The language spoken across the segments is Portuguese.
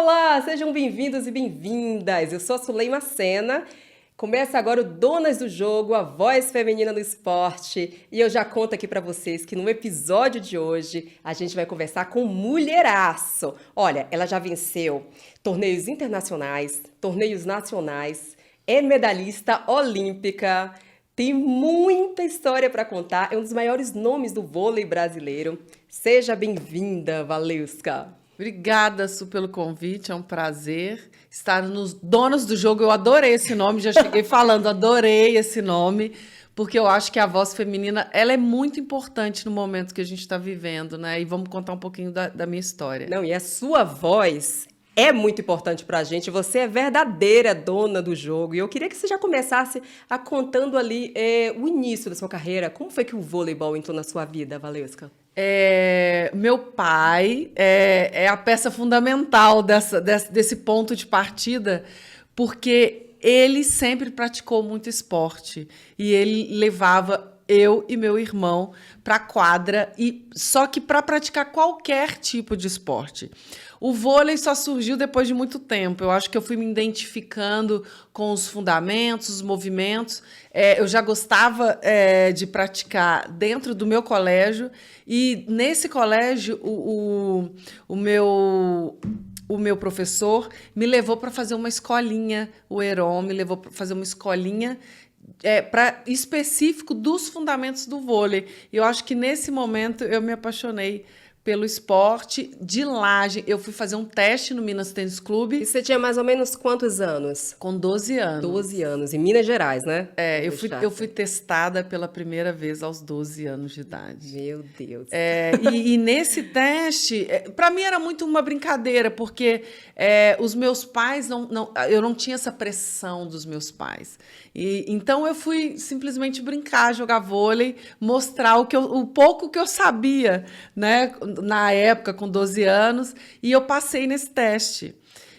Olá, sejam bem-vindos e bem-vindas. Eu sou a Suleima Sena. Começa agora o Donas do Jogo, a voz feminina no esporte. E eu já conto aqui pra vocês que no episódio de hoje a gente vai conversar com mulheraço. Olha, ela já venceu torneios internacionais, torneios nacionais, é medalhista olímpica, tem muita história pra contar, é um dos maiores nomes do vôlei brasileiro. Seja bem-vinda, Valeuska. Obrigada, Su, pelo convite. É um prazer estar nos Donos do Jogo. Eu adorei esse nome, já cheguei falando, adorei esse nome, porque eu acho que a voz feminina ela é muito importante no momento que a gente está vivendo, né? E vamos contar um pouquinho da minha história. Não, e a sua voz é muito importante pra gente. Você é verdadeira dona do jogo. E eu queria que você já começasse a contando ali o início da sua carreira. Como foi que o voleibol entrou na sua vida, Valeuska? Meu pai é a peça fundamental desse ponto de partida, porque ele sempre praticou muito esporte e ele levava eu e meu irmão para a quadra, só que para praticar qualquer tipo de esporte. O vôlei só surgiu depois de muito tempo. Eu acho que eu fui me identificando com os fundamentos, os movimentos. Eu já gostava de praticar dentro do meu colégio e nesse colégio o meu professor me levou para fazer uma escolinha, o Heron me levou para fazer uma escolinha específico dos fundamentos do vôlei. E eu acho que nesse momento eu me apaixonei pelo esporte. De lá, eu fui fazer um teste no Minas Tênis Clube. E você tinha mais ou menos quantos anos? Com 12 anos. 12 anos, em Minas Gerais, né? Eu fui testada pela primeira vez aos 12 anos de idade. Meu Deus. E nesse teste, para mim era muito uma brincadeira, porque os meus pais, eu não tinha essa pressão dos meus pais. Então eu fui simplesmente brincar, jogar vôlei, mostrar o pouco que eu sabia, né, na época, com 12 anos, e eu passei nesse teste.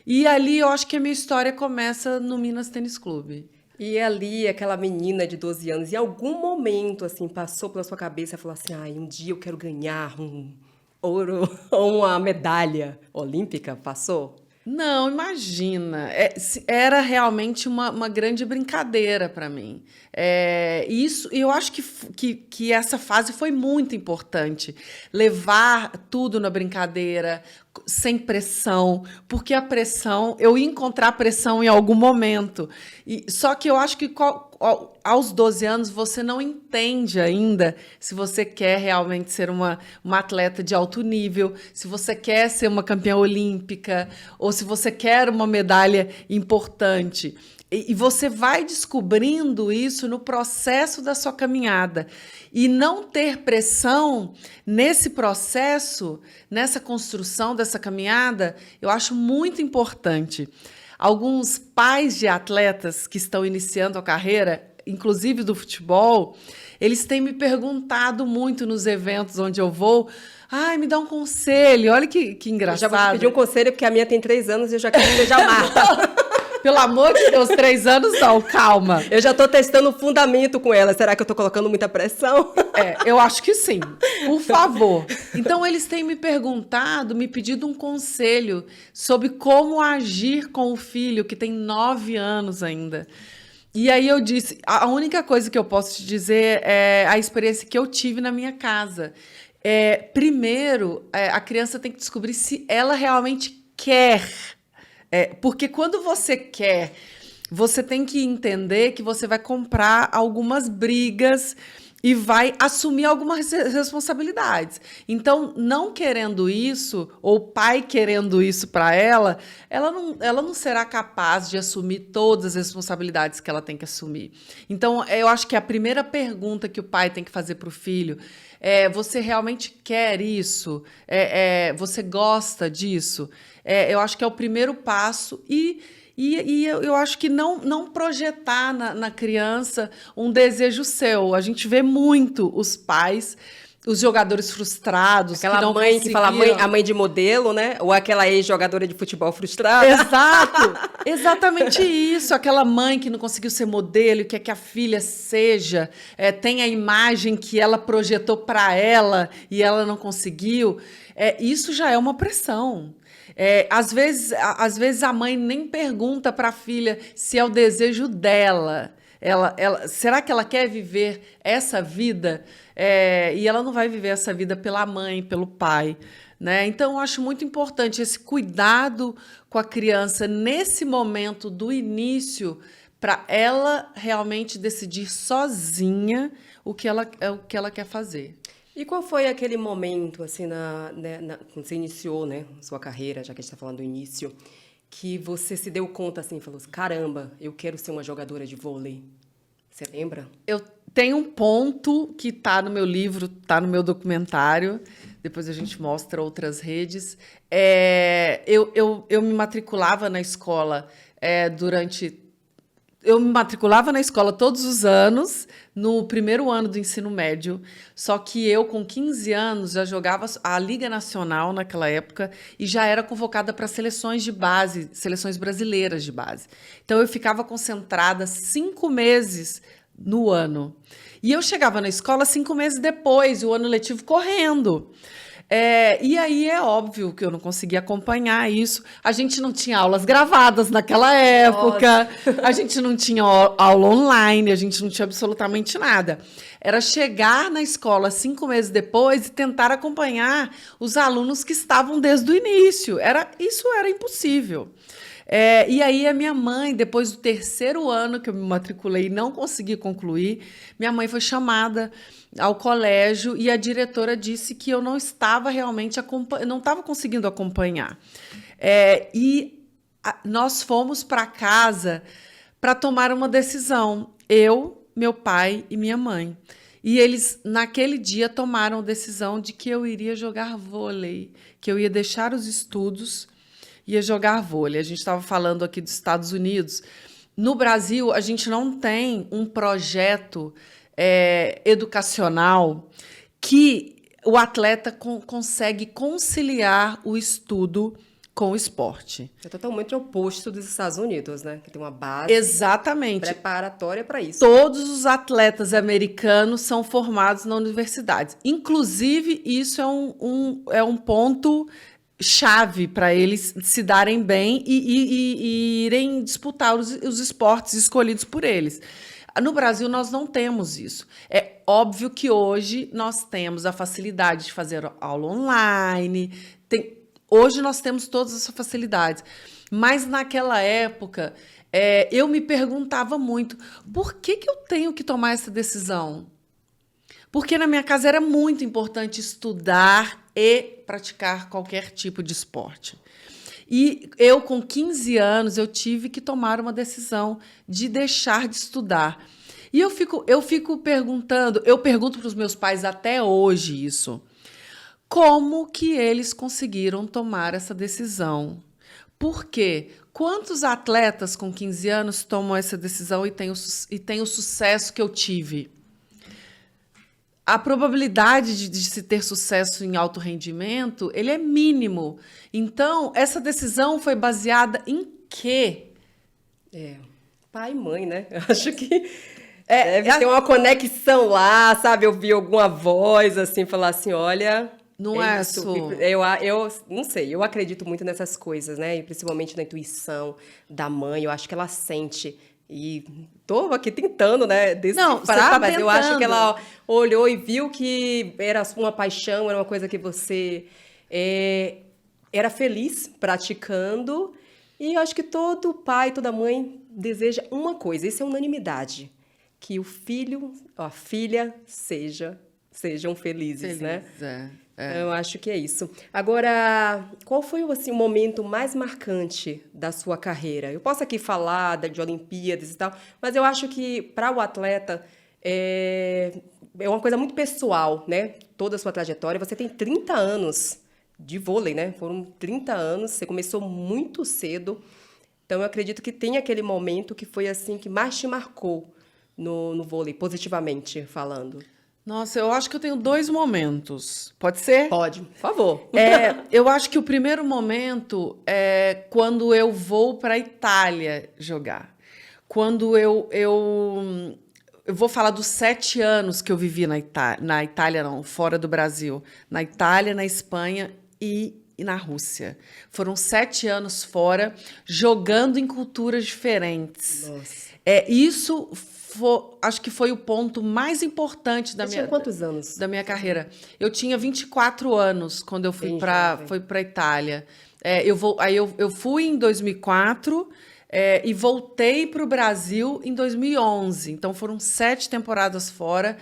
E ali eu acho que a minha história começa no Minas Tênis Clube. E ali, aquela menina de 12 anos, em algum momento, assim, passou pela sua cabeça e falou assim, um dia eu quero ganhar um ouro ou uma medalha olímpica? Passou? Não, imagina. Era realmente uma grande brincadeira para mim. Eu acho que essa fase foi muito importante. Levar tudo na brincadeira, sem pressão, porque a pressão, eu ia encontrar pressão em algum momento. Só que eu acho que aos 12 anos você não entende ainda se você quer realmente ser uma atleta de alto nível, se você quer ser uma campeã olímpica, ou se você quer uma medalha importante. E você vai descobrindo isso no processo da sua caminhada. E não ter pressão nesse processo, nessa construção dessa caminhada, eu acho muito importante. Alguns pais de atletas que estão iniciando a carreira, inclusive do futebol, eles têm me perguntado muito nos eventos onde eu vou. Me dá um conselho. Olha que engraçado. Eu já vou te pedir um conselho, porque a minha tem 3 anos e eu já quero beijar Marta. Pelo amor de Deus, 3 anos não, calma. Eu já estou testando o fundamento com ela. Será que eu estou colocando muita pressão? Eu acho que sim. Por favor. Então, eles têm me perguntado, me pedido um conselho sobre como agir com o filho, que tem 9 anos ainda. E aí eu disse, a única coisa que eu posso te dizer é a experiência que eu tive na minha casa. Primeiro, a criança tem que descobrir se ela realmente quer. Porque quando você quer, você tem que entender que você vai comprar algumas brigas e vai assumir algumas responsabilidades. Então, não querendo isso, ou o pai querendo isso para ela não será capaz de assumir todas as responsabilidades que ela tem que assumir. Então, eu acho que a primeira pergunta que o pai tem que fazer para o filho você realmente quer isso? Você gosta disso? Eu acho que é o primeiro passo e eu acho que não projetar na criança um desejo seu. A gente vê muito os pais, os jogadores frustrados. Aquela que não mãe que fala a mãe de modelo, né? Ou aquela ex-jogadora de futebol frustrada. Exato! Exatamente isso. Aquela mãe que não conseguiu ser modelo e quer que a filha seja, tem a imagem que ela projetou para ela e ela não conseguiu. Isso já é uma pressão. Às vezes a mãe nem pergunta para a filha se é o desejo dela. Será que ela quer viver essa vida? E ela não vai viver essa vida pela mãe, pelo pai, né? Então, eu acho muito importante esse cuidado com a criança nesse momento do início, para ela realmente decidir sozinha o que ela quer fazer. E qual foi aquele momento, assim, quando você iniciou, né, sua carreira, já que a gente está falando do início, que você se deu conta, assim, falou assim, caramba, eu quero ser uma jogadora de vôlei. Você lembra? Eu tenho um ponto que está no meu livro, está no meu documentário, depois a gente mostra outras redes. Eu me matriculava na escola Eu me matriculava na escola todos os anos, no primeiro ano do ensino médio, só que eu, com 15 anos, já jogava a Liga Nacional naquela época e já era convocada para seleções de base, seleções brasileiras de base. Então, eu ficava concentrada 5 meses no ano. E eu chegava na escola 5 meses depois, o ano letivo correndo. E aí é óbvio que eu não conseguia acompanhar isso. A gente não tinha aulas gravadas naquela época, a gente não tinha aula online, a gente não tinha absolutamente nada. Era chegar na escola 5 meses depois e tentar acompanhar os alunos que estavam desde o início. Isso era impossível. E aí a minha mãe, depois do 3º ano que eu me matriculei e não consegui concluir, minha mãe foi chamada ao colégio e a diretora disse que eu não estava realmente não estava conseguindo acompanhar. Nós fomos para casa para tomar uma decisão, eu, meu pai e minha mãe. E eles, naquele dia, tomaram a decisão de que eu iria jogar vôlei, que eu ia deixar os estudos, ia jogar vôlei. A gente estava falando aqui dos Estados Unidos. No Brasil, a gente não tem um projeto educacional que o atleta consegue conciliar o estudo com o esporte. É totalmente oposto dos Estados Unidos, né? Que tem uma base preparatória para isso. Todos os atletas americanos são formados na universidade. Inclusive, isso é um ponto chave para eles se darem bem e irem disputar os esportes escolhidos por eles. No Brasil, nós não temos isso. É óbvio que hoje nós temos a facilidade de fazer aula online. Hoje nós temos todas essas facilidades. Mas naquela época, eu me perguntava muito, por que eu tenho que tomar essa decisão? Porque na minha casa era muito importante estudar e praticar qualquer tipo de esporte. E eu, com 15 anos, eu tive que tomar uma decisão de deixar de estudar. E eu fico perguntando, eu pergunto para os meus pais até hoje isso, como que eles conseguiram tomar essa decisão? Por quê? Quantos atletas com 15 anos tomam essa decisão e têm o sucesso que eu tive? A probabilidade de se ter sucesso em alto rendimento, ele é mínimo. Então, essa decisão foi baseada em quê? Pai e mãe, né? Eu acho que deve ter uma conexão lá, sabe? Eu vi alguma voz, assim, falar assim, olha... Não é isso. isso. Eu não sei, eu acredito muito nessas coisas, né? E principalmente na intuição da mãe, eu acho que ela sente... E tô aqui tentando, né, decifrar, mas eu acho que ela olhou e viu que era uma paixão, era uma coisa que você era feliz praticando. E eu acho que todo pai, toda mãe deseja uma coisa, isso é unanimidade, que o filho, a filha sejam felizes, né? Eu acho que é isso. Agora, qual foi assim, o momento mais marcante da sua carreira? Eu posso aqui falar de Olimpíadas e tal, mas eu acho que para o atleta é uma coisa muito pessoal, né? Toda a sua trajetória. Você tem 30 anos de vôlei, né? Foram 30 anos, você começou muito cedo. Então, eu acredito que tem aquele momento que foi assim que mais te marcou no vôlei, positivamente falando. Nossa, eu acho que eu tenho 2 momentos. Pode ser? Pode, por favor. Eu acho que o primeiro momento é quando eu vou para a Itália jogar. Quando eu vou falar dos 7 anos que eu vivi na Itália, não, fora do Brasil. Na Itália, na Espanha e e na Rússia. Foram 7 anos fora, jogando em culturas diferentes. Nossa. Acho que foi o ponto mais importante Você tinha quantos anos? da minha carreira. Eu tinha 24 anos quando eu fui para a Itália. Eu fui em 2004 e voltei para o Brasil em 2011. Então, foram 7 temporadas fora.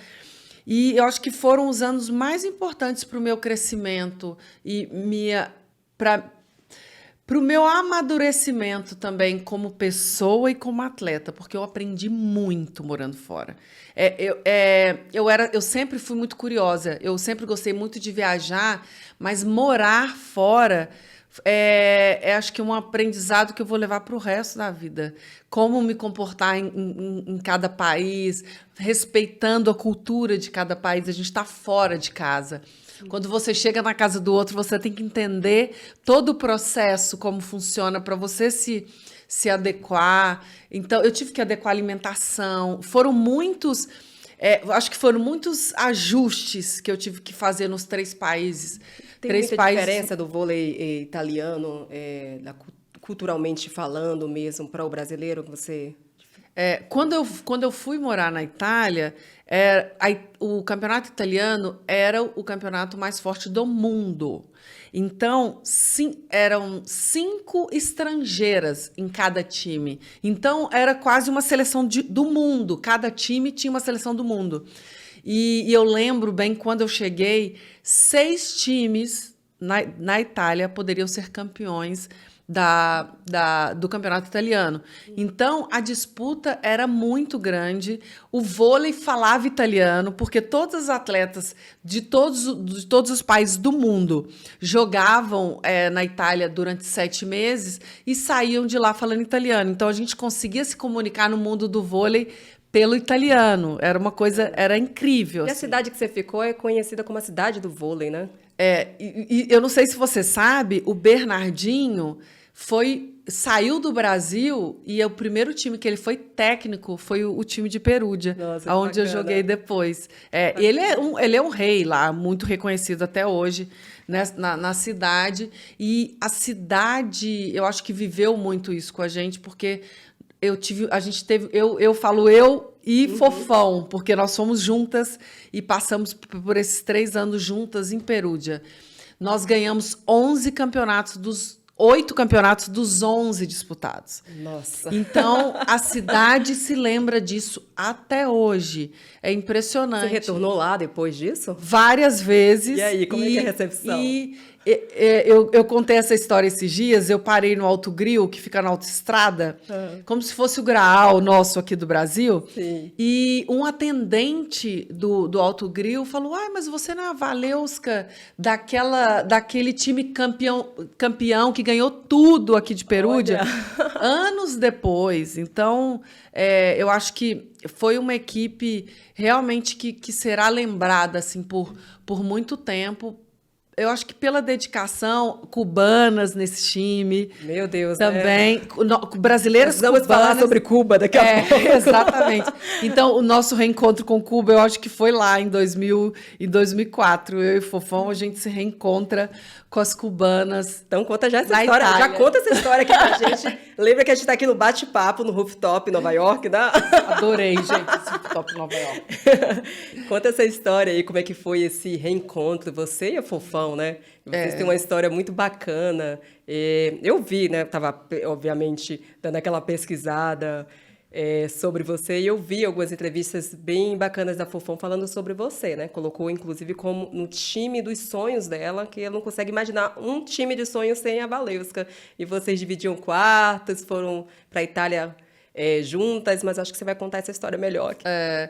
E eu acho que foram os anos mais importantes para o meu crescimento e para o meu amadurecimento também como pessoa e como atleta, porque eu aprendi muito morando fora. Eu sempre fui muito curiosa, eu sempre gostei muito de viajar, mas morar fora acho que um aprendizado que eu vou levar para o resto da vida. Como me comportar em cada país, respeitando a cultura de cada país. A gente está fora de casa. Quando você chega na casa do outro, você tem que entender todo o processo, como funciona, para você se adequar. Então, eu tive que adequar a alimentação. Acho que foram muitos ajustes que eu tive que fazer nos 3 países. Tem muita diferença do vôlei italiano, culturalmente falando mesmo, para o brasileiro que você... Quando eu fui morar na Itália, o campeonato italiano era o campeonato mais forte do mundo. Então, eram 5 estrangeiras em cada time. Então, era quase uma seleção do mundo. Cada time tinha uma seleção do mundo. E eu lembro bem, quando eu cheguei, 6 times na Itália poderiam ser campeões do campeonato italiano. Então, a disputa era muito grande. O vôlei falava italiano, porque todos os atletas de todos os países do mundo jogavam na Itália durante 7 meses e saíam de lá falando italiano. Então, a gente conseguia se comunicar no mundo do vôlei pelo italiano. Era uma coisa, era incrível. E a cidade que você ficou é conhecida como a cidade do vôlei, né? Eu não sei se você sabe, o Bernardinho saiu do Brasil e o primeiro time que ele foi técnico foi o time de Perúdia, onde eu joguei depois. Ele é um rei lá, muito reconhecido até hoje, né, na cidade. E a cidade, eu acho que viveu muito isso com a gente, porque eu falo eu e Fofão, porque nós fomos juntas e passamos por esses 3 anos juntas em Perúdia. Nós ganhamos 8 campeonatos dos 11 disputados. Nossa. Então, a cidade se lembra disso até hoje. É impressionante. Você retornou lá depois disso? Várias vezes. E aí, como é que é a recepção? Eu contei essa história esses dias, eu parei no Alto Grill, que fica na autoestrada, como se fosse o Graal nosso aqui do Brasil. Sim. E um atendente do Alto Grill falou: mas você não é a Valeuska daquele time campeão que ganhou tudo aqui de Perúdia? Anos depois. Então, eu acho que foi uma equipe realmente que será lembrada assim, por muito tempo. Eu acho que pela dedicação, cubanas nesse time. Meu Deus, também. Brasileiras cubanas. Vamos falar sobre Cuba daqui a pouco. Exatamente. Então, o nosso reencontro com Cuba, eu acho que foi lá em 2004. Eu e Fofão, a gente se reencontra com as cubanas. Então, conta já essa história. Itália. Já conta essa história aqui pra gente. Lembra que a gente tá aqui no bate-papo, no rooftop, em Nova York, né? Adorei, gente, esse rooftop em Nova York. Conta essa história aí, como é que foi esse reencontro, você e a Fofão, né? Vocês têm uma história muito bacana. Eu vi, né? Tava, obviamente, dando aquela pesquisada sobre você, e eu vi algumas entrevistas bem bacanas da Fofão falando sobre você, né? Colocou, inclusive, como no time dos sonhos dela, que ela não consegue imaginar um time de sonhos sem a Valeuska. E vocês dividiam quartos, foram para a Itália juntas, mas acho que você vai contar essa história melhor.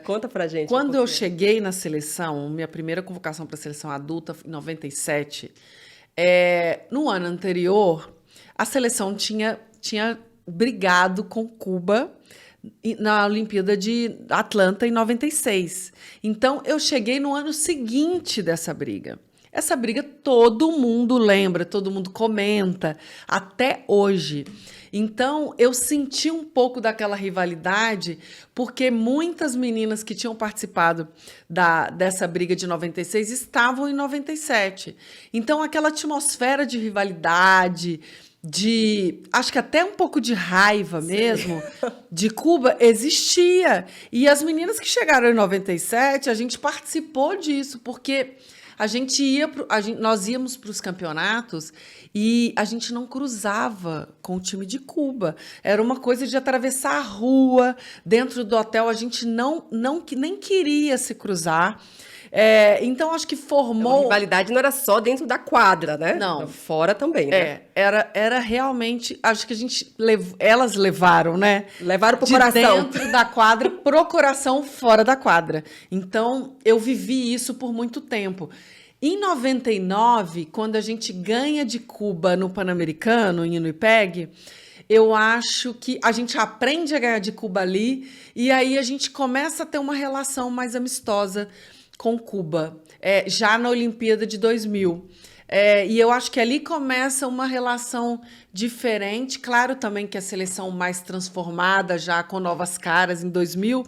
Conta pra gente. Quando eu cheguei na seleção, minha primeira convocação para a seleção adulta, em 97, no ano anterior, a seleção tinha brigado com Cuba na Olimpíada de Atlanta, em 96. Então, eu cheguei no ano seguinte dessa briga. Essa briga todo mundo lembra, todo mundo comenta, até hoje. Então, eu senti um pouco daquela rivalidade, porque muitas meninas que tinham participado dessa briga de 96 estavam em 97. Então, aquela atmosfera de rivalidade, acho que até um pouco de raiva mesmo, de Cuba, existia. E as meninas que chegaram em 97, a gente participou disso, porque nós íamos para os campeonatos e a gente não cruzava com o time de Cuba. Era uma coisa de atravessar a rua, dentro do hotel, a gente nem queria se cruzar. Então, acho que formou... A rivalidade não era só dentro da quadra, né? Não. Fora também, né? Era realmente... Acho que elas levaram, né? Levaram pro coração. Dentro da quadra pro coração, fora da quadra. Então, eu vivi isso por muito tempo. Em 99, quando a gente ganha de Cuba no Pan-Americano, em Winnipeg, eu acho que a gente aprende a ganhar de Cuba ali e aí a gente começa a ter uma relação mais amistosa com Cuba, já na Olimpíada de 2000. E eu acho que ali começa uma relação diferente. Claro também que a seleção mais transformada, já com novas caras em 2000.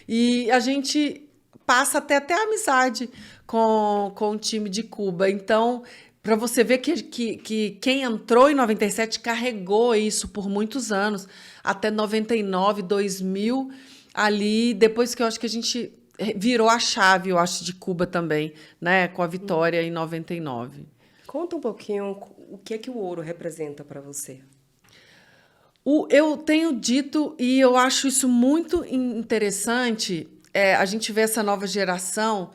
E a gente passa até a amizade com o time de Cuba. Então, para você ver que quem entrou em 97 carregou isso por muitos anos, até 99, 2000, ali, depois que eu acho que a gente virou a chave, eu acho, de Cuba também, né, com a vitória em 99. Conta um pouquinho o que é que o ouro representa para você. Eu tenho dito, e eu acho isso muito interessante, a gente vê essa nova geração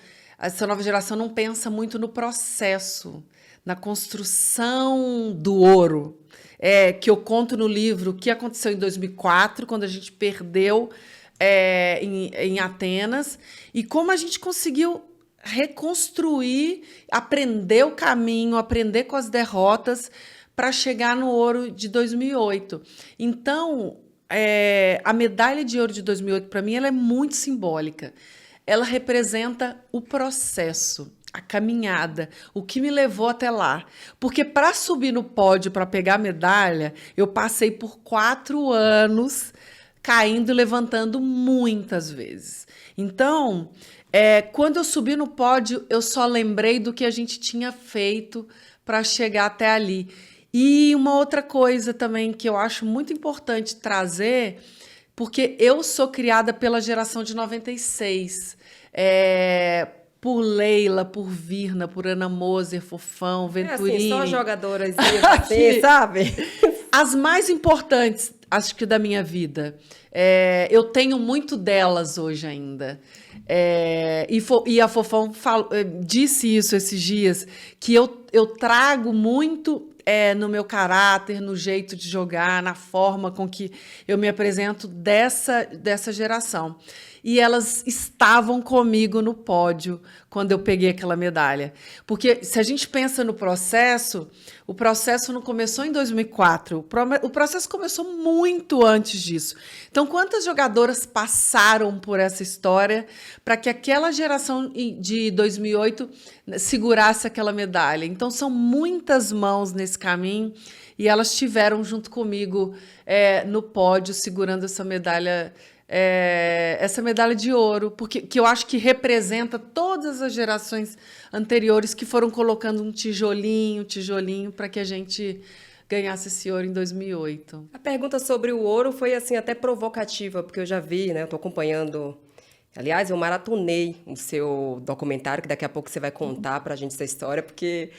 não pensa muito no processo, na construção do ouro, que eu conto no livro o que aconteceu em 2004, quando a gente perdeu em Atenas, e como a gente conseguiu reconstruir, aprender o caminho, aprender com as derrotas para chegar no ouro de 2008. Então, a medalha de ouro de 2008, para mim, ela é muito simbólica. Ela representa o processo, a caminhada, o que me levou até lá. Porque para subir no pódio, para pegar a medalha, eu passei por 4 anos caindo e levantando muitas vezes. Então, quando eu subi no pódio, eu só lembrei do que a gente tinha feito para chegar até ali. E uma outra coisa também que eu acho muito importante trazer, porque eu sou criada pela geração de 96, por Leila, por Virna, por Ana Moser, Fofão, Venturini. Só jogadoras assim, sabe? As mais importantes, acho que da minha vida. Eu tenho muito delas hoje ainda. E a Fofão disse isso esses dias, que eu trago muito no meu caráter, no jeito de jogar, na forma com que eu me apresento dessa geração. E elas estavam comigo no pódio quando eu peguei aquela medalha. Porque se a gente pensa no processo, o processo não começou em 2004. O processo começou muito antes disso. Então, quantas jogadoras passaram por essa história para que aquela geração de 2008 segurasse aquela medalha? Então, são muitas mãos nesse caminho e elas estiveram junto comigo no pódio, segurando essa medalha de ouro, que eu acho que representa todas as gerações anteriores que foram colocando um tijolinho para que a gente ganhasse esse ouro em 2008. A pergunta sobre o ouro foi assim até provocativa, porque eu já vi, né? Eu estou acompanhando. Aliás, eu maratonei o seu documentário, que daqui a pouco você vai contar para a gente essa história, porque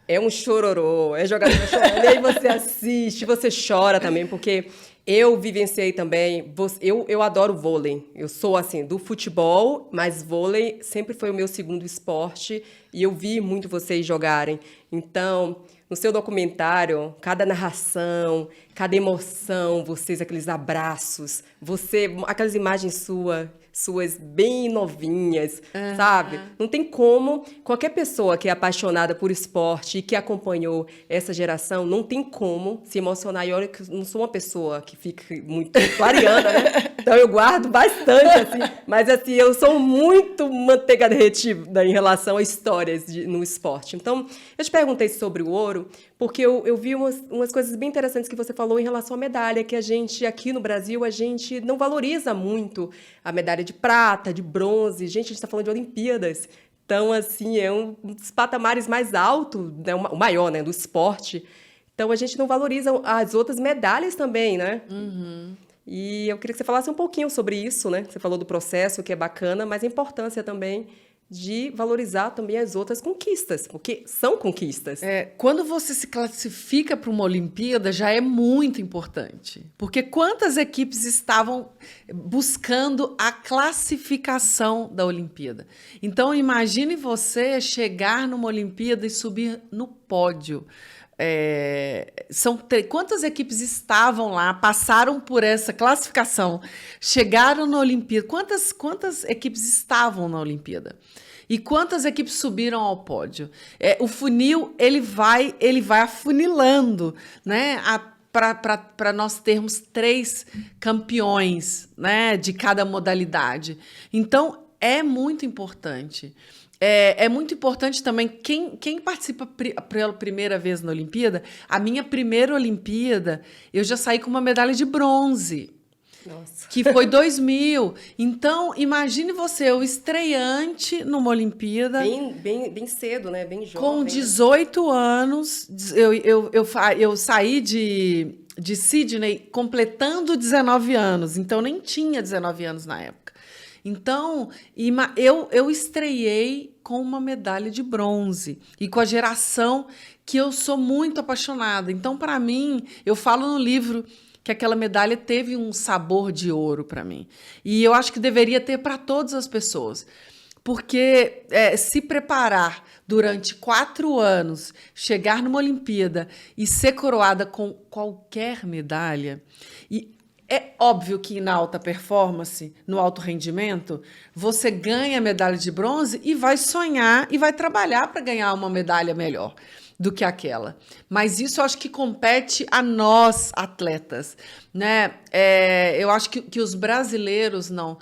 é um chororô, é jogador chorando, e aí você assiste, você chora também, porque eu vivenciei também, eu adoro vôlei, eu sou assim, do futebol, mas vôlei sempre foi o meu segundo esporte e eu vi muito vocês jogarem. Então, no seu documentário, cada narração, cada emoção, vocês, aqueles abraços, aquelas imagens suas suas bem novinhas, sabe? Não tem como. Qualquer pessoa que é apaixonada por esporte e que acompanhou essa geração, não tem como se emocionar. E olha que eu não sou uma pessoa que fica muito clareana, né? Então eu guardo bastante, assim. Mas, assim, eu sou muito manteiga derretida em relação a histórias no esporte. Então, eu te perguntei sobre o ouro, porque eu vi umas coisas bem interessantes que você falou em relação à medalha, que a gente, aqui no Brasil, a gente não valoriza muito a medalha de prata, de bronze. Gente, a gente está falando de Olimpíadas. Então, assim, é um dos patamares mais altos, né, o maior, né, do esporte. Então, a gente não valoriza as outras medalhas também, né? E eu queria que você falasse um pouquinho sobre isso, né? Você falou do processo, que é bacana, mas a importância também de valorizar também as outras conquistas, porque são conquistas. Quando você se classifica para uma Olimpíada, já é muito importante. Porque quantas equipes estavam buscando a classificação da Olimpíada? Então, imagine você chegar numa Olimpíada e subir no pódio. Quantas equipes estavam lá, passaram por essa classificação, chegaram na Olimpíada? Quantas equipes estavam na Olimpíada? E quantas equipes subiram ao pódio? O funil ele vai afunilando, né? Para nós termos 3 campeões, né, de cada modalidade. Então, é muito importante. É muito importante também quem participa pela primeira vez na Olimpíada. A minha primeira Olimpíada, eu já saí com uma medalha de bronze. Nossa. Que foi 2000. Então, imagine você, o estreante numa Olimpíada. Bem cedo, né? Bem jovem. Com 18 anos, eu saí de Sydney completando 19 anos. Então, nem tinha 19 anos na época. Então, eu estreiei com uma medalha de bronze e com a geração que eu sou muito apaixonada. Então, para mim, eu falo no livro que aquela medalha teve um sabor de ouro para mim. E eu acho que deveria ter para todas as pessoas. Porque se preparar durante 4 anos, chegar numa Olimpíada e ser coroada com qualquer medalha... É óbvio que na alta performance, no alto rendimento, você ganha a medalha de bronze e vai sonhar e vai trabalhar para ganhar uma medalha melhor do que aquela. Mas isso eu acho que compete a nós, atletas, né? Eu acho que os brasileiros não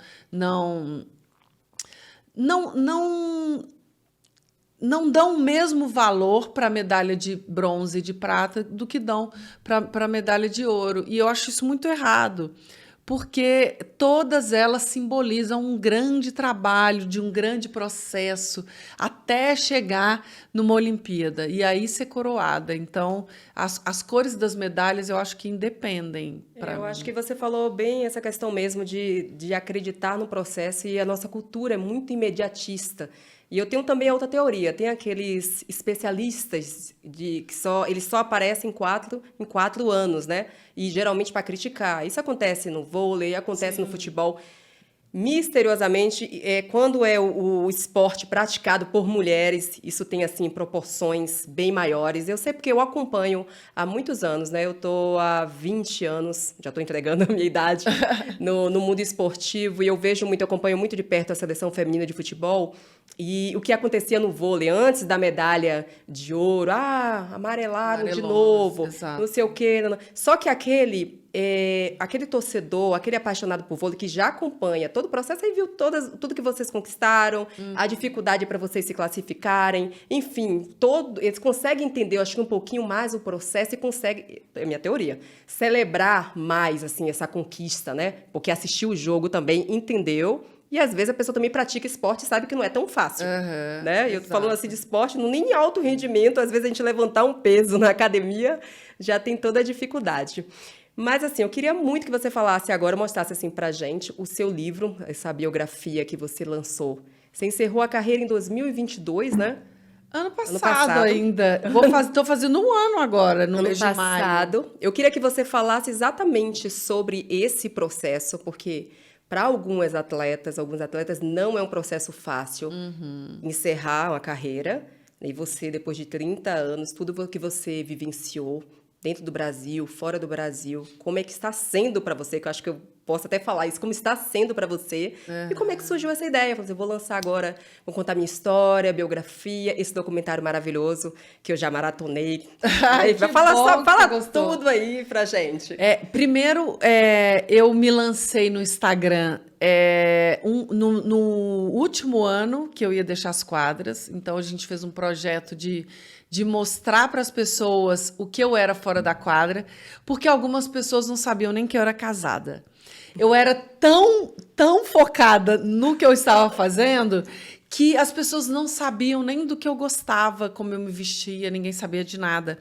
dão o mesmo valor para a medalha de bronze e de prata do que dão para a medalha de ouro. E eu acho isso muito errado, porque todas elas simbolizam um grande trabalho, de um grande processo, até chegar numa Olimpíada e aí ser coroada. Então, as cores das medalhas eu acho que independem para mim. Eu acho que você falou bem essa questão mesmo de acreditar no processo, e a nossa cultura é muito imediatista. E eu tenho também outra teoria. Tem aqueles especialistas que eles só aparecem em 4 anos, né? E geralmente para criticar. Isso acontece no vôlei, acontece no futebol. Misteriosamente, quando é o esporte praticado por mulheres, isso tem, assim, proporções bem maiores. Eu sei porque eu acompanho há muitos anos, né? Eu estou há 20 anos, já estou entregando a minha idade, no mundo esportivo, e eu acompanho muito de perto a seleção feminina de futebol. E o que acontecia no vôlei antes da medalha de ouro, amarelaram de novo, exato. Não sei o quê. Só que aquele torcedor, aquele apaixonado por vôlei que já acompanha todo o processo, aí viu tudo que vocês conquistaram, a dificuldade para vocês se classificarem, enfim, eles conseguem entender, eu acho que um pouquinho mais o processo e conseguem, é a minha teoria, celebrar mais, assim, essa conquista, né? Porque assistiu o jogo também, entendeu. E, às vezes, a pessoa também pratica esporte e sabe que não é tão fácil, né? Eu tô falando assim de esporte, nem em alto rendimento, às vezes a gente levantar um peso na academia já tem toda a dificuldade. Mas, assim, eu queria muito que você falasse agora, mostrasse, assim, pra gente o seu livro, essa biografia que você lançou. Você encerrou a carreira em 2022, né? Ano passado ainda. Estou fazendo 1 ano agora, no mês de maio. Eu queria que você falasse exatamente sobre esse processo, porque... Para alguns atletas não é um processo fácil encerrar uma carreira. E você, depois de 30 anos, tudo que você vivenciou dentro do Brasil, fora do Brasil, como é que está sendo para você? Que eu acho que possa até falar isso, como está sendo para você e como é que surgiu essa ideia. Eu vou lançar agora, vou contar minha história, biografia, esse documentário maravilhoso que eu já maratonei. Ai, Vai que falar, bom que fala você gostou. tudo aí pra gente. Primeiro, eu me lancei no Instagram no último ano que eu ia deixar as quadras. Então, a gente fez um projeto de mostrar para as pessoas o que eu era fora da quadra, porque algumas pessoas não sabiam nem que eu era casada. Eu era tão focada no que eu estava fazendo que as pessoas não sabiam nem do que eu gostava, como eu me vestia, ninguém sabia de nada.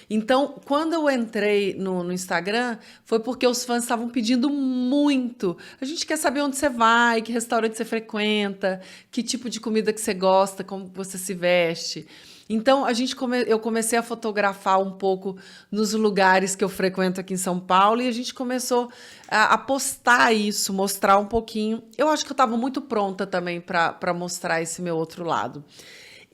Então, quando eu entrei no Instagram, foi porque os fãs estavam pedindo muito. A gente quer saber onde você vai, que restaurante você frequenta, que tipo de comida que você gosta, como você se veste. Então, eu comecei a fotografar um pouco nos lugares que eu frequento aqui em São Paulo e a gente começou a postar isso, mostrar um pouquinho. Eu acho que eu estava muito pronta também para mostrar esse meu outro lado.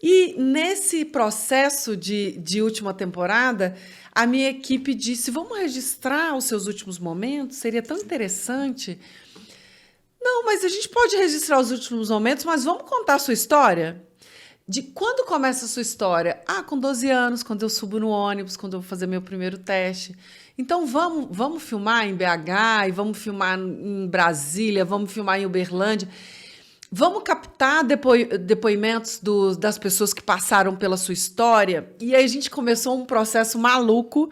E nesse processo de última temporada, a minha equipe disse, vamos registrar os seus últimos momentos? Seria tão interessante. Não, mas a gente pode registrar os últimos momentos, mas vamos contar a sua história? De quando começa a sua história? Com 12 anos, quando eu subo no ônibus, quando eu vou fazer meu primeiro teste. Então, vamos filmar em BH, e vamos filmar em Brasília, vamos filmar em Uberlândia. Vamos captar depoimentos das pessoas que passaram pela sua história. E aí a gente começou um processo maluco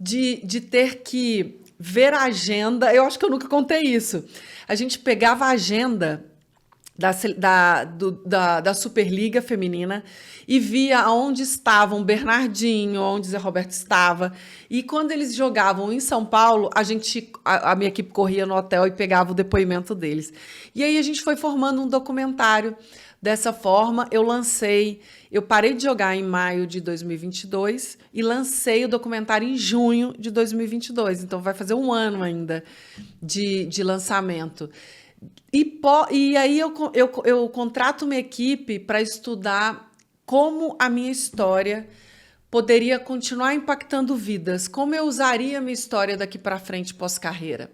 de ter que ver a agenda. Eu acho que eu nunca contei isso. A gente pegava a agenda da Superliga Feminina e via onde estavam Bernardinho, onde Zé Roberto estava. E quando eles jogavam em São Paulo, a minha equipe corria no hotel e pegava o depoimento deles. E aí a gente foi formando um documentário. Dessa forma, eu parei de jogar em maio de 2022 e lancei o documentário em junho de 2022. Então, vai fazer um ano ainda de lançamento. E aí eu contrato uma equipe para estudar como a minha história poderia continuar impactando vidas, como eu usaria a minha história daqui para frente pós-carreira.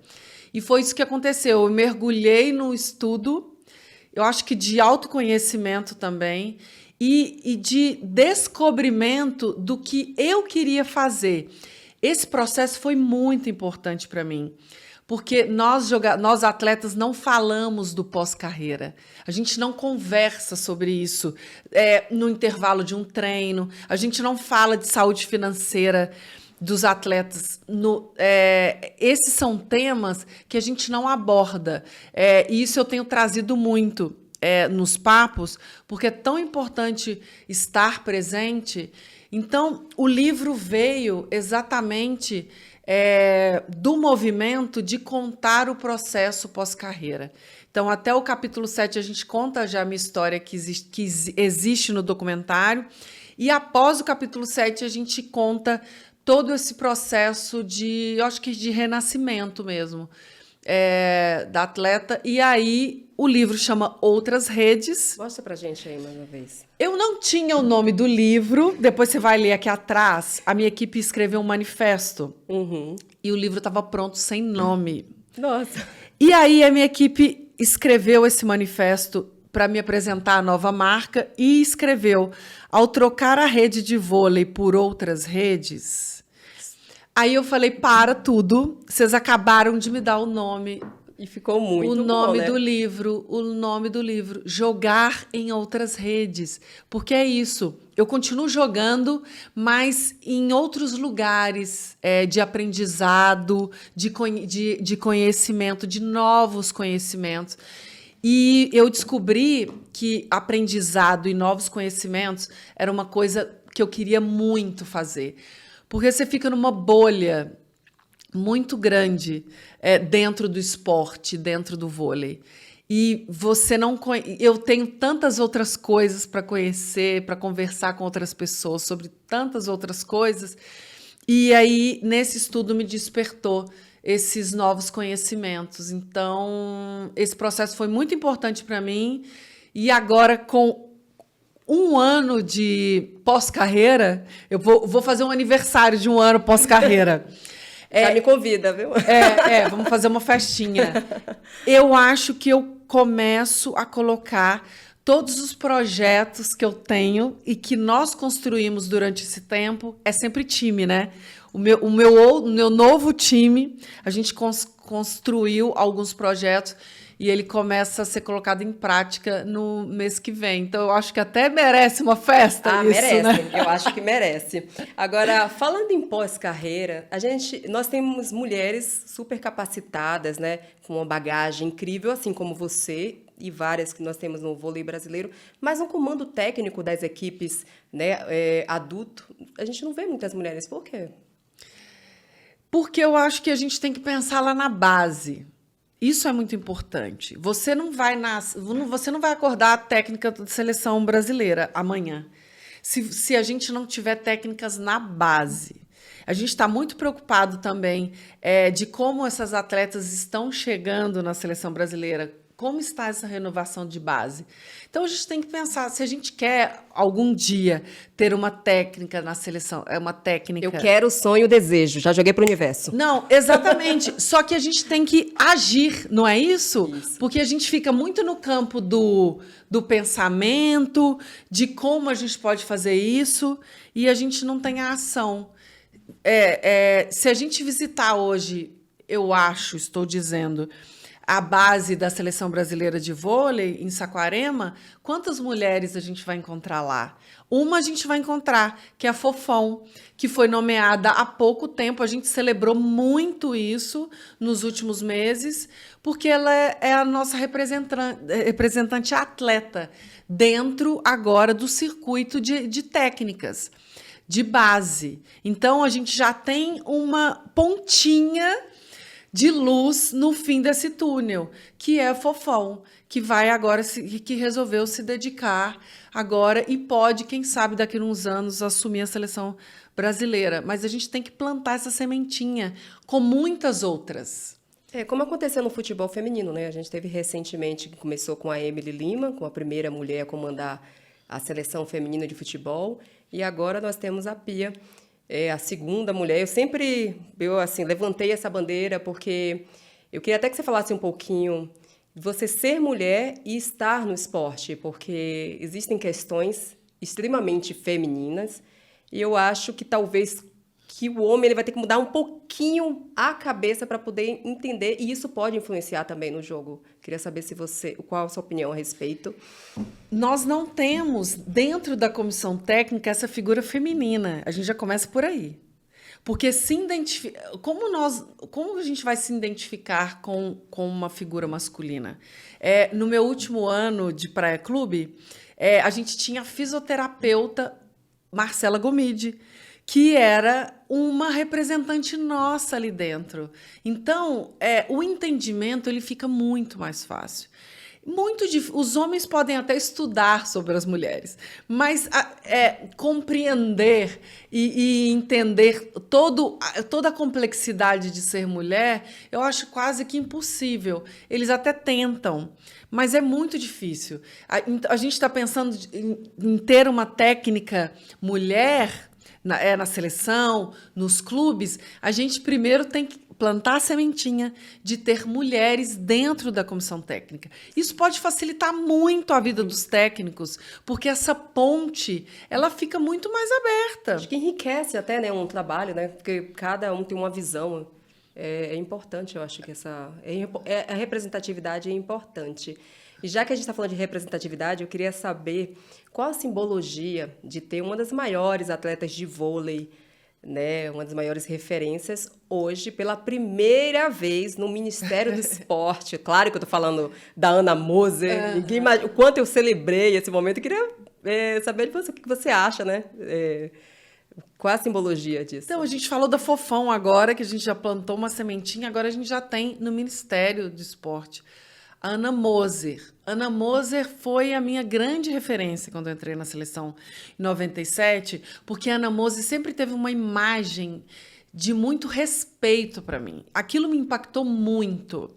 E foi isso que aconteceu. Eu mergulhei no estudo, eu acho que de autoconhecimento também, e de descobrimento do que eu queria fazer. Esse processo foi muito importante para mim. Porque nós atletas não falamos do pós-carreira. A gente não conversa sobre isso no intervalo de um treino. A gente não fala de saúde financeira dos atletas. Esses são temas que a gente não aborda. E isso eu tenho trazido muito nos papos, porque é tão importante estar presente. Então, o livro veio exatamente do movimento de contar o processo pós-carreira. Então, até o capítulo 7, a gente conta já a minha história que existe no documentário, e após o capítulo 7, a gente conta todo esse processo eu acho que de renascimento mesmo, da atleta. E aí, o livro chama Outras Redes. Mostra pra gente aí mais uma vez. Eu não tinha o nome do livro, depois você vai ler aqui atrás, a minha equipe escreveu um manifesto, e o livro estava pronto sem nome. Nossa! E aí a minha equipe escreveu esse manifesto para me apresentar a nova marca e escreveu: ao trocar a rede de vôlei por outras redes. Aí eu falei, para tudo, vocês acabaram de me dar o nome. E ficou muito o bom, nome né? do livro, Jogar em Outras Redes, porque é isso, eu continuo jogando, mas em outros lugares de aprendizado, de conhecimento, de novos conhecimentos. E eu descobri que aprendizado e novos conhecimentos era uma coisa que eu queria muito fazer, porque você fica numa bolha muito grande dentro do esporte, dentro do vôlei. E você não eu tenho tantas outras coisas para conhecer, para conversar com outras pessoas sobre tantas outras coisas. E aí, nesse estudo, me despertou esses novos conhecimentos. Então, esse processo foi muito importante para mim. E agora, com um ano de pós-carreira, eu vou fazer um aniversário de um ano pós-carreira. Já me convida, viu? Vamos fazer uma festinha. Eu acho que eu começo a colocar todos os projetos que eu tenho e que nós construímos durante esse tempo. É sempre time, né? O meu novo time, a gente construiu alguns projetos e ele começa a ser colocado em prática no mês que vem. Então, eu acho que até merece uma festa isso, merece, né? Eu acho que merece. Agora, falando em pós-carreira, nós temos mulheres super capacitadas, né? Com uma bagagem incrível, assim como você e várias que nós temos no vôlei brasileiro, mas no comando técnico das equipes, né, adulto, a gente não vê muitas mulheres. Por quê? Porque eu acho que a gente tem que pensar lá na base. Isso é muito importante. Você não vai acordar a técnica da seleção brasileira amanhã, se a gente não tiver técnicas na base. A gente está muito preocupado também de como essas atletas estão chegando na seleção brasileira. Como está essa renovação de base? Então, a gente tem que pensar, se a gente quer algum dia ter uma técnica na seleção, uma técnica... Eu quero, sonho, desejo, já joguei para o universo. Não, exatamente. Só que a gente tem que agir, não é isso? Porque a gente fica muito no campo do pensamento, de como a gente pode fazer isso, e a gente não tem a ação. Se a gente visitar hoje, estou dizendo... a base da seleção brasileira de vôlei em Saquarema, quantas mulheres a gente vai encontrar lá? Uma a gente vai encontrar, que é a Fofão, que foi nomeada há pouco tempo. A gente celebrou muito isso nos últimos meses, porque ela é a nossa representante atleta dentro agora do circuito de técnicas, de base. Então, a gente já tem uma pontinha de luz no fim desse túnel, que é a Fofão, que vai agora, que resolveu se dedicar agora e pode, quem sabe, daqui a uns anos, assumir a seleção brasileira. Mas a gente tem que plantar essa sementinha, com muitas outras. Como aconteceu no futebol feminino, né? A gente teve recentemente, que começou com a Emily Lima, com a primeira mulher a comandar a seleção feminina de futebol, e agora nós temos a Pia, a segunda mulher. Eu assim, levantei essa bandeira porque eu queria até que você falasse um pouquinho de você ser mulher e estar no esporte, porque existem questões extremamente femininas e eu acho que talvez que o homem ele vai ter que mudar um pouquinho a cabeça para poder entender, e isso pode influenciar também no jogo. Queria saber qual a sua opinião a respeito. Nós não temos, dentro da comissão técnica, essa figura feminina. A gente já começa por aí. Porque como a gente vai se identificar com uma figura masculina? No meu último ano de Praia Clube, a gente tinha a fisioterapeuta Marcela Gomide, que era uma representante nossa ali dentro. Então, o entendimento ele fica muito mais fácil. Os homens podem até estudar sobre as mulheres, mas compreender e entender toda a complexidade de ser mulher, eu acho quase que impossível. Eles até tentam, mas é muito difícil. A gente está pensando em ter uma técnica mulher na seleção, nos clubes. A gente primeiro tem que plantar a sementinha de ter mulheres dentro da comissão técnica. Isso pode facilitar muito a vida dos técnicos, porque essa ponte ela fica muito mais aberta. Acho que enriquece até, né, um trabalho, né? Porque cada um tem uma visão. É importante, eu acho que a representatividade é importante. E já que a gente está falando de representatividade, eu queria saber qual a simbologia de ter uma das maiores atletas de vôlei, né, uma das maiores referências, hoje, pela primeira vez, no Ministério do Esporte. Claro que eu estou falando da Ana Moser. Ninguém imagina o quanto eu celebrei esse momento. Eu queria saber de você, o que você acha, né? Qual a simbologia disso? Então, a gente falou da Fofão agora, que a gente já plantou uma sementinha, agora a gente já tem no Ministério do Esporte a Ana Moser. Ana Moser foi a minha grande referência quando eu entrei na seleção em 97, porque a Ana Moser sempre teve uma imagem de muito respeito para mim. Aquilo me impactou muito.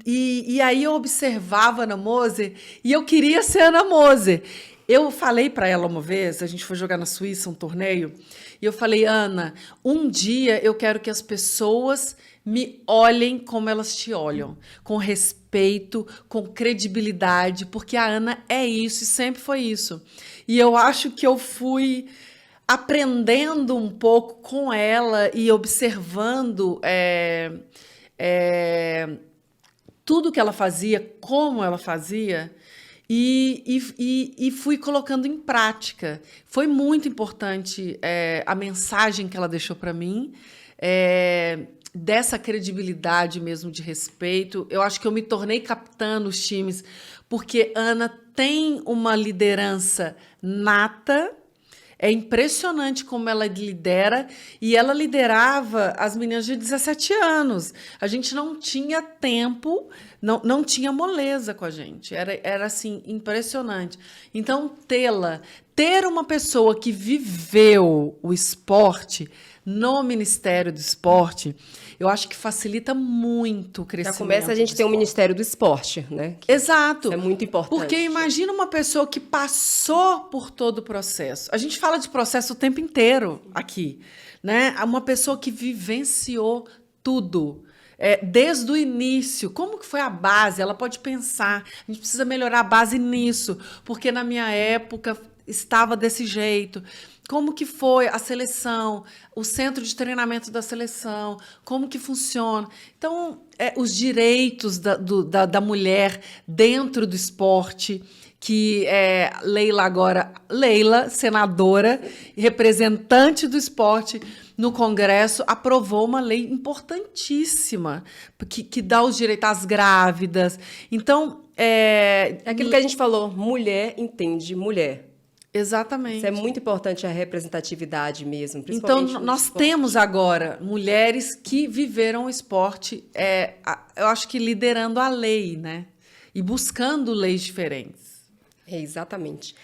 E aí eu observava a Ana Moser e eu queria ser Ana Moser. Eu falei para ela uma vez, a gente foi jogar na Suíça um torneio, e eu falei, Ana, um dia eu quero que as pessoas me olhem como elas te olham, com respeito, com credibilidade, porque a Ana é isso e sempre foi isso. E eu acho que eu fui aprendendo um pouco com ela e observando tudo que ela fazia, como ela fazia, e fui colocando em prática. Foi muito importante a mensagem que ela deixou para mim, dessa credibilidade mesmo, de respeito. Eu acho que eu me tornei capitã nos times, porque Ana tem uma liderança nata. É impressionante como ela lidera, e ela liderava as meninas de 17 anos. A gente não tinha tempo, não tinha moleza com a gente. Era assim, impressionante. Então, ter uma pessoa que viveu o esporte no Ministério do Esporte, eu acho que facilita muito o crescimento. Já começa a gente ter um Ministério do Esporte, né? Exato. Isso é muito importante. Porque imagina uma pessoa que passou por todo o processo. A gente fala de processo o tempo inteiro aqui, né? Uma pessoa que vivenciou tudo. Desde o início, como que foi a base? Ela pode pensar, a gente precisa melhorar a base nisso, porque na minha época estava desse jeito. Como que foi a seleção, o centro de treinamento da seleção, como que funciona. Então, os direitos da mulher dentro do esporte, que Leila, senadora, representante do esporte no Congresso, aprovou uma lei importantíssima, que dá os direitos às grávidas. Então, é aquilo que a gente falou, mulher entende mulher. Exatamente. Isso é muito importante, a representatividade mesmo, então, principalmente nós esporte. Temos agora mulheres que viveram o esporte, eu acho que liderando a lei, né? E buscando leis diferentes. Exatamente.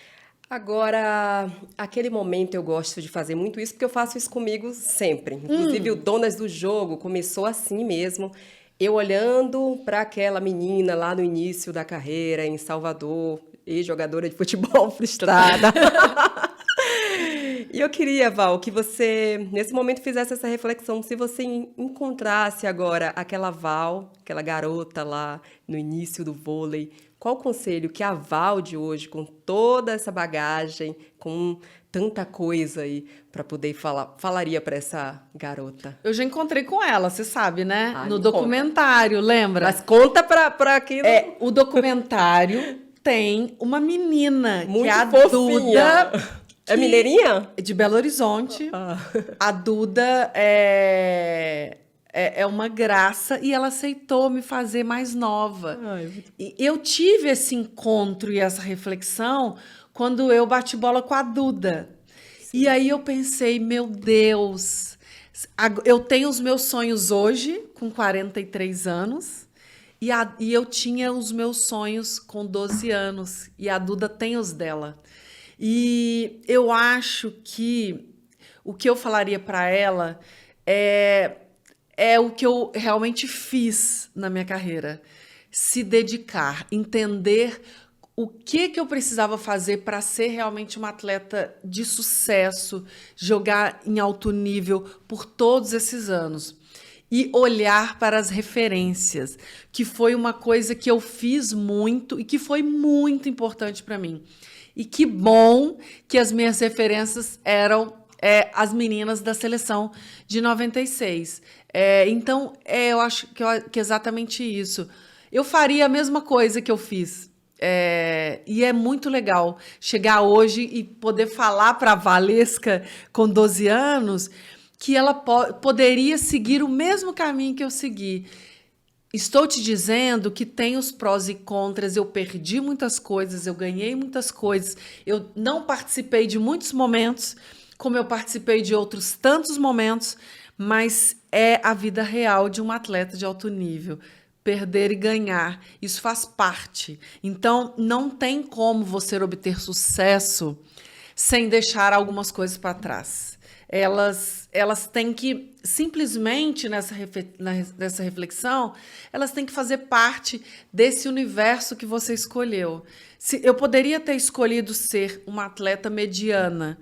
Agora, aquele momento eu gosto de fazer muito isso, porque eu faço isso comigo sempre. Inclusive, o Donas do Jogo começou assim mesmo. Eu olhando para aquela menina lá no início da carreira, em Salvador, ex-jogadora de futebol frustrada. E eu queria, Val, que você, nesse momento, fizesse essa reflexão. Se você encontrasse agora aquela Val, aquela garota lá no início do vôlei, qual o conselho que a Val de hoje, com toda essa bagagem, com tanta coisa aí para poder falaria para essa garota? Eu já encontrei com ela, você sabe, né? Ah, no me documentário, lembra? Mas conta para quem não... O documentário tem uma menina Muito que é a fofinha. Duda. É mineirinha? De Belo Horizonte. A Duda é uma graça e ela aceitou me fazer mais nova. E eu tive esse encontro e essa reflexão quando eu bati bola com a Duda. Sim. E aí eu pensei, meu Deus, eu tenho os meus sonhos hoje, com 43 anos, e eu tinha os meus sonhos com 12 anos, e a Duda tem os dela. E eu acho que o que eu falaria para ela é o que eu realmente fiz na minha carreira. Se dedicar, entender o que eu precisava fazer para ser realmente uma atleta de sucesso, jogar em alto nível por todos esses anos. E olhar para as referências, que foi uma coisa que eu fiz muito e que foi muito importante para mim. E que bom que as minhas referências eram as meninas da seleção de 96. Então, eu acho que é exatamente isso. Eu faria a mesma coisa que eu fiz. E é muito legal chegar hoje e poder falar para a Valesca, com 12 anos, que ela poderia seguir o mesmo caminho que eu segui. Estou te dizendo que tem os prós e contras, eu perdi muitas coisas, eu ganhei muitas coisas, eu não participei de muitos momentos, como eu participei de outros tantos momentos, mas é a vida real de um atleta de alto nível. Perder e ganhar, isso faz parte. Então, não tem como você obter sucesso sem deixar algumas coisas para trás. elas têm que, simplesmente nessa reflexão, elas têm que fazer parte desse universo que você escolheu. Eu poderia ter escolhido ser uma atleta mediana,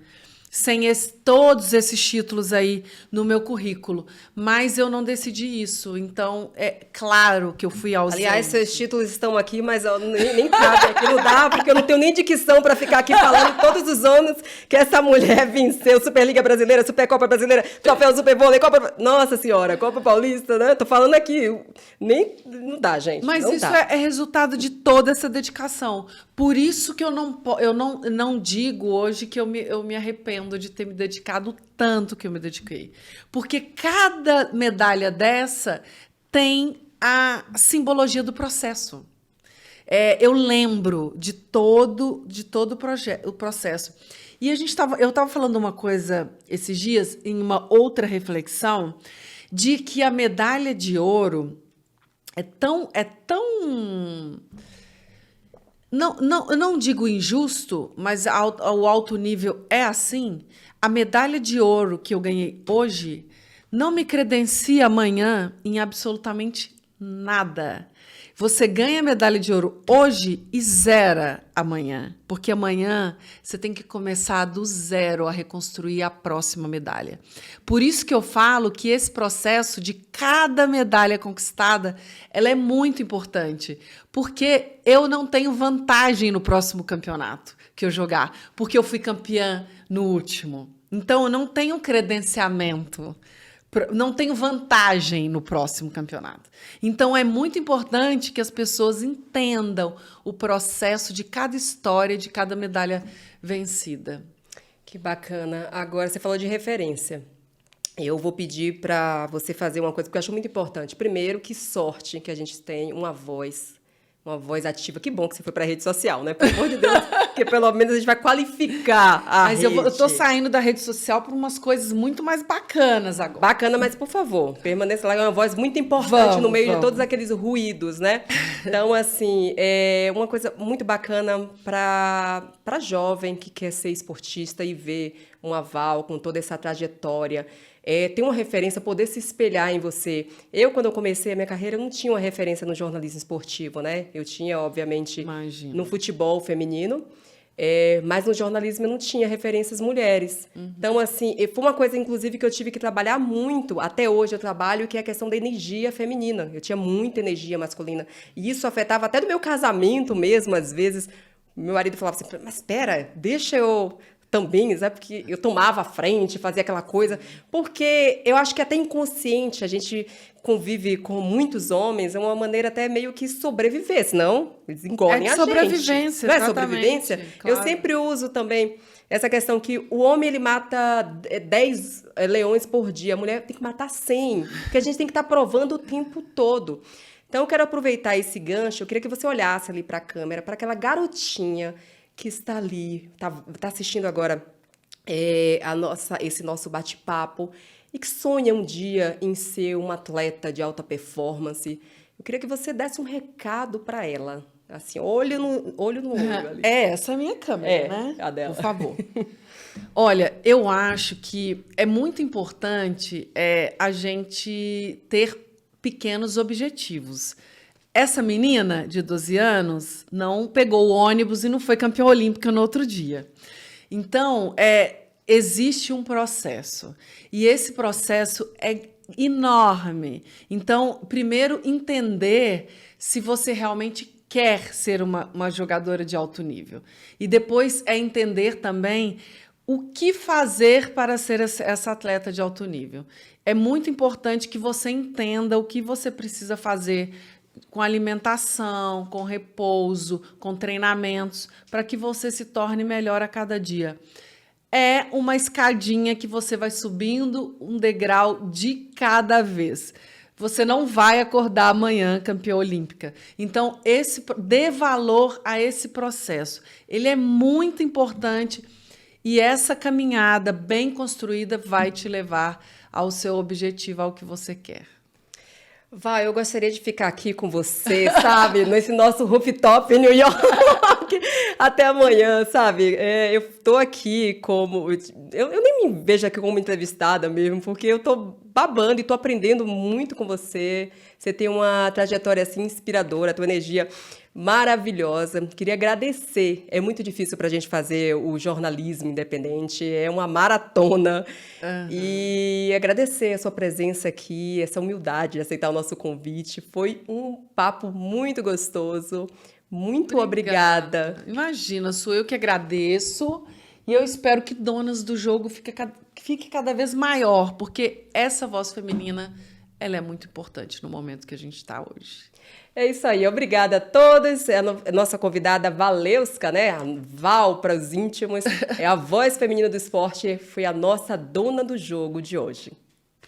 sem todos esses títulos aí no meu currículo, mas eu não decidi isso, então é claro que eu fui ausente. Aliás, seus títulos estão aqui, mas nem cabe aqui, não dá, porque eu não tenho nem dicção para ficar aqui falando todos os anos que essa mulher venceu Superliga Brasileira, Supercopa Brasileira, Troféu Supervôlei, Copa... Nossa Senhora, Copa Paulista, né? Tô falando aqui, não dá, gente. Mas não isso dá. é resultado de toda essa dedicação. Por isso que eu não digo hoje que eu me arrependo de ter me dedicado tanto que eu me dediquei. Porque cada medalha dessa tem a simbologia do processo. Eu lembro de todo o processo. E eu estava falando uma coisa esses dias, em uma outra reflexão, de que a medalha de ouro é tão eu não digo injusto, mas ao alto nível é assim. A medalha de ouro que eu ganhei hoje não me credencia amanhã em absolutamente nada. Você ganha a medalha de ouro hoje e zera amanhã, porque amanhã você tem que começar do zero a reconstruir a próxima medalha. Por isso que eu falo que esse processo de cada medalha conquistada, ela é muito importante, porque eu não tenho vantagem no próximo campeonato que eu jogar, porque eu fui campeã no último. Então, eu não tenho credenciamento, não tenho vantagem no próximo campeonato. Então, é muito importante que as pessoas entendam o processo de cada história, de cada medalha vencida. Que bacana. Agora, você falou de referência. Eu vou pedir para você fazer uma coisa que eu acho muito importante. Primeiro, que sorte que a gente tem uma voz ativa. Que bom que você foi para a rede social, né? Pelo amor de Deus, porque pelo menos a gente vai qualificar a rede. Mas eu tô saindo da rede social por umas coisas muito mais bacanas agora. Bacana, mas por favor, permaneça lá. É uma voz muito importante no meio de todos aqueles ruídos, né? Então, assim, é uma coisa muito bacana para jovem que quer ser esportista e ver um aval com toda essa trajetória. Ter uma referência, poder se espelhar em você. Quando eu comecei a minha carreira, eu não tinha uma referência no jornalismo esportivo, né? Eu tinha, obviamente, no futebol feminino, mas no jornalismo eu não tinha referências mulheres. Uhum. Então, assim, foi uma coisa, inclusive, que eu tive que trabalhar muito, até hoje eu trabalho, que é a questão da energia feminina. Eu tinha muita energia masculina. E isso afetava até do meu casamento mesmo, às vezes. Meu marido falava assim, mas espera, deixa eu... também, sabe? Porque eu tomava a frente, fazia aquela coisa, porque eu acho que até inconsciente a gente convive com muitos homens, é uma maneira até meio que sobreviver, senão eles engolem a gente. Sobrevivência, não é sobrevivência? Claro. Eu sempre uso também essa questão que o homem ele mata 10 leões por dia, a mulher tem que matar 100, porque a gente tem que estar provando o tempo todo. Então eu quero aproveitar esse gancho, eu queria que você olhasse ali para a câmera, para aquela garotinha que está ali, tá assistindo agora esse nosso bate-papo e que sonha um dia em ser uma atleta de alta performance. Eu queria que você desse um recado para ela, assim, olho no olho ali. Essa é a minha câmera, né? A dela. Por favor. Olha, eu acho que é muito importante a gente ter pequenos objetivos. Essa menina de 12 anos não pegou o ônibus e não foi campeã olímpica no outro dia. Então, existe um processo. E esse processo é enorme. Então, primeiro, entender se você realmente quer ser uma jogadora de alto nível. E depois entender também o que fazer para ser essa atleta de alto nível. É muito importante que você entenda o que você precisa fazer com alimentação, com repouso, com treinamentos, para que você se torne melhor a cada dia. É uma escadinha que você vai subindo um degrau de cada vez. Você não vai acordar amanhã campeã olímpica. Então, dê valor a esse processo. Ele é muito importante e essa caminhada bem construída vai te levar ao seu objetivo, ao que você quer. Eu gostaria de ficar aqui com você, sabe? Nesse nosso rooftop em New York. Até amanhã, sabe? Eu tô aqui como... Eu nem me vejo aqui como entrevistada mesmo, porque eu tô babando e tô aprendendo muito com você. Você tem uma trajetória, assim, inspiradora, a tua energia maravilhosa. Queria agradecer. É muito difícil pra gente fazer o jornalismo independente. É uma maratona. E agradecer a sua presença aqui, essa humildade de aceitar o nosso convite. Foi um papo muito gostoso. Muito obrigada. Imagina, sou eu que agradeço. E eu espero que Donas do Jogo fique cada vez maior, porque essa voz feminina, ela é muito importante no momento que a gente está hoje. É isso aí, obrigada a todos. A nossa convidada Valeuska, né? A Val para os íntimos, é a voz feminina do esporte, foi a nossa dona do jogo de hoje.